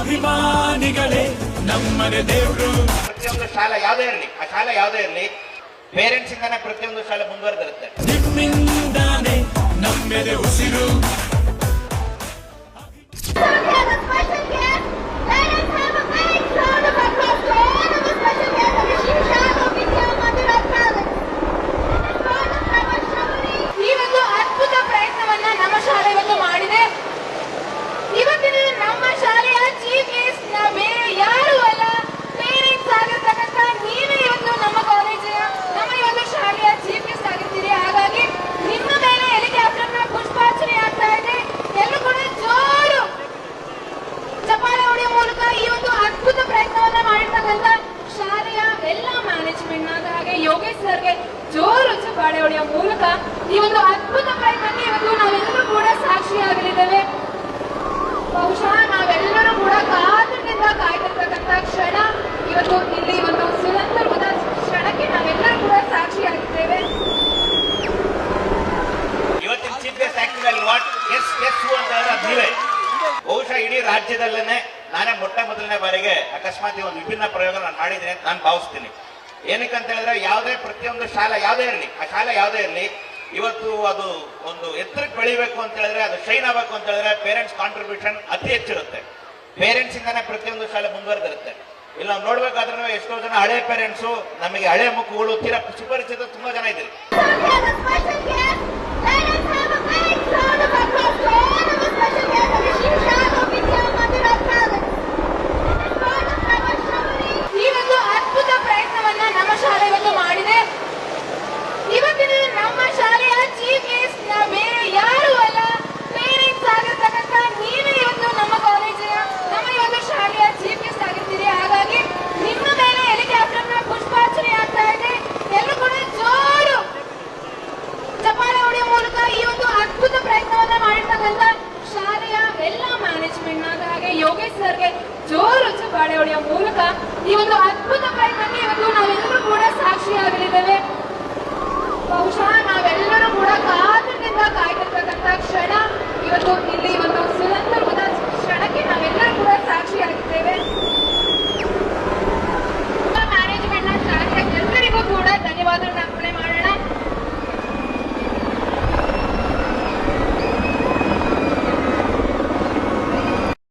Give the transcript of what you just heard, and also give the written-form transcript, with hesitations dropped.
ಅಭಿಮಾನಿಗಳೇ ನಮ್ಮನೆ ದೇವರು. ಪ್ರತಿಯೊಂದು ಶಾಲೆ ಯಾವುದೇ ಇರಲಿ, ಆ ಶಾಲೆ ಯಾವುದೇ ಇರಲಿ, ಪೇರೆಂಟ್ಸ್ ಇಂದಾನೆ ಪ್ರತಿಯೊಂದು ಶಾಲೆ ಮುಂದುವರೆದಿರುತ್ತೆ. ನಿಮ್ಮಿಂದಾನೆ ನಮ್ಮೆದೆ ಉಸಿರು. ಈ ಒಂದು ಅದ್ಭುತ ಪ್ರಯತ್ನವನ್ನ ನಮ್ಮ ಶಾಲೆ ಇವತ್ತು ಮಾಡಿದೆ. ಇವತ್ತಿನ ನಮ್ಮ ಶಾಲೆಯ ಚೀಫ್ ಗೆಸ್ಟ್ ಬೇರೆ ಯಾರು ಅಲ್ಲ, ಪೇರೆಂಟ್ಸ್ ಆಗಿರ್ತಕ್ಕಂಥ ನೀವೇ ಇವತ್ತು ನಮ್ಮ ಕಾಲೇಜಿನ ನಮ್ಮ ಈ ಒಂದು ಶಾಲೆಯ ಚೀಫ್ ಗೆಸ್ಟ್ ಆಗಿರ್ತೀರಿ. ಹಾಗಾಗಿ ನಿಮ್ಮ ಮೇಲೆ ಹೆಲಿಕಾಪ್ಟರ್ ನ ಪುಷ್ಪಾರ್ಚನೆ ಆಗ್ತಾ ಇದೆ. ಎಲ್ಲರೂ ಕೂಡ ಜೋರು ಚಪ್ಪಾಳೆ ಹೊಡೆಯುವ ಮೂಲಕ ಈ ಒಂದು ಅದ್ಭುತ ಪ್ರಯತ್ನವನ್ನ ಮಾಡಿರ್ತಕ್ಕಂಥ ಶಾಲೆಯ ಎಲ್ಲ ಮ್ಯಾನೇಜ್ಮೆಂಟ್ ಹಾಗೆ ಯೋಗೇಶ್ ಸರ್ಗೆ ಜೋರು ಚಪ್ಪಾಳೆ ಹೊಡೆಯುವ ಮೂಲಕ ಈ ಒಂದು ಅದ್ಭುತ ಪ್ರಯತ್ನಕ್ಕೆ ಇವತ್ತು ನಾವೆಲ್ಲರೂ ಕೂಡ ಸಾಕ್ಷಿಯಾಗಲಿದ್ದೇವೆ. ಬಹುಶಃ ನಾವೆಲ್ಲರೂ ಕೂಡ ಕಾತರದಿಂದ ಕಾಯ್ತಿರ್ತಕ್ಕಂಥ ಕ್ಷಣ ಇವತ್ತು ಇಲ್ಲಿ ಒಂದು ಸುಂದರವಾದ ಕ್ಷಣಕ್ಕೆ ನಾವೆಲ್ಲರೂ ಕೂಡ ಸಾಕ್ಷಿಯಾಗಿದ್ದೇವೆ. ಇವತ್ತಿನ chief guest actually what S S ಅಂತ ನೀವೇ. ಬಹುಶಃ ಇಡೀ ರಾಜ್ಯದಲ್ಲೇನೆ ನಾನೇ ಮೊಟ್ಟ ಮೊದಲನೇ ಬಾರಿಗೆ ಅಕಸ್ಮಾತ್ ಒಂದು ವಿಭಿನ್ನ ಪ್ರಯೋಗ ನಾನು ಮಾಡಿದ್ದೀನಿ ಅಂತ ನಾನು ಭಾವಿಸ್ತೀನಿ. ಏನಕ್ಕಂತ ಹೇಳಿದ್ರೆ ಯಾವುದೇ ಪ್ರತಿಯೊಂದು ಶಾಲೆ ಯಾವುದೇ ಇರಲಿ, ಆ ಶಾಲೆ ಯಾವುದೇ ಇರಲಿ, ಇವತ್ತು ಅದು ಒಂದು ಎತ್ತರಕ್ಕೆ ಬೆಳಿಬೇಕು ಅಂತ ಹೇಳಿದ್ರೆ, ಅದು ಶೈನ್ ಆಗಬೇಕು ಅಂತ ಹೇಳಿದ್ರೆ ಪೇರೆಂಟ್ಸ್ ಕಾಂಟ್ರಿಬ್ಯೂಷನ್ ಅತಿ ಹೆಚ್ಚಿರುತ್ತೆ. ಪೇರೆಂಟ್ಸ್ ಇಂದಾನೆ ಪ್ರತಿಯೊಂದು ಶಾಲೆ ಮುಂದುವರೆದಿರುತ್ತೆ. ಇಲ್ಲಿ ನಾವು ನೋಡ್ಬೇಕಾದ್ರೂ ಎಷ್ಟೋ ಜನ ಹಳೆ ಪೇರೆಂಟ್ಸು, ನಮಗೆ ಹಳೆ ಮುಖಗಳು ತೀರಾ ಸುಪರಿಚಿತ ತುಂಬಾ ಜನ ಇದ್ದೀರಿ. ಈ ಒಂದು ಅದ್ಭುತ ಪ್ರಯತ್ನವನ್ನ ನಮ್ಮ ಶಾಲೆ ಇವತ್ತು ಮಾಡಿದೆ. ಇವತ್ತಿನ ನಮ್ಮ ಶಾಲೆಯ ಚೀಫ್ ಗೆಸ್ಟ್ ಬೇರೆ ಯಾರು ಅಲ್ಲ, ಪೇರೆಂಟ್ಸ್ ಆಗಿರ್ತಕ್ಕಂಥ ನೀವೇ ಇವತ್ತು ನಮ್ಮ ಕಾಲೇಜಿನ ನಮ್ಮ ಈ ಒಂದು ಶಾಲೆಯ ಚೀಫ್ ಗೆಸ್ಟ್ ಆಗಿರ್ತೀರಿ. ಹಾಗಾಗಿ ನಿಮ್ಮ ಮೇಲೆ ಹೆಲಿಕಾಪ್ಟರ್ ನ ಪುಷ್ಪಾರ್ಚನೆ ಆಗ್ತಾ ಇದೆ. ಎಲ್ಲರೂ ಕೂಡ ಜೋರು ಚಪ್ಪಾಳೆ ಹೊಡೆಯುವ ಮೂಲಕ ಈ ಒಂದು ಅದ್ಭುತ ಪ್ರಯತ್ನವನ್ನ ಮಾಡಿರ್ತಕ್ಕಂಥ ಶಾಲೆಯ ಎಲ್ಲ ಮ್ಯಾನೇಜ್ಮೆಂಟ್ ಹಾಗೆ ಯೋಗೇಶ್ ಸರ್ಗೆ ಜೋರು ಚಪ್ಪಾಳೆ ಹೊಡೆಯುವ ಮೂಲಕ ಈ ಒಂದು ಅದ್ಭುತ ಪ್ರಯತ್ನಕ್ಕೆ ಇವತ್ತು ನಾವೆಲ್ಲರೂ ಕೂಡ ಸಾಕ್ಷಿಯಾಗಲಿದ್ದೇವೆ. ಬಹುಶಃ ನಾವೆಲ್ಲರೂ ಕೂಡ ಕಾತರದಿಂದ ಕಾಯ್ತಿರ್ತಕ್ಕಂಥ ಕ್ಷಣ ಇವತ್ತು ಇಲ್ಲಿ ಒಂದು ಸುಂದರವಾದ ಕ್ಷಣಕ್ಕೆ ನಾವೆಲ್ಲರೂ ಕೂಡ ಸಾಕ್ಷಿಯಾಗಿ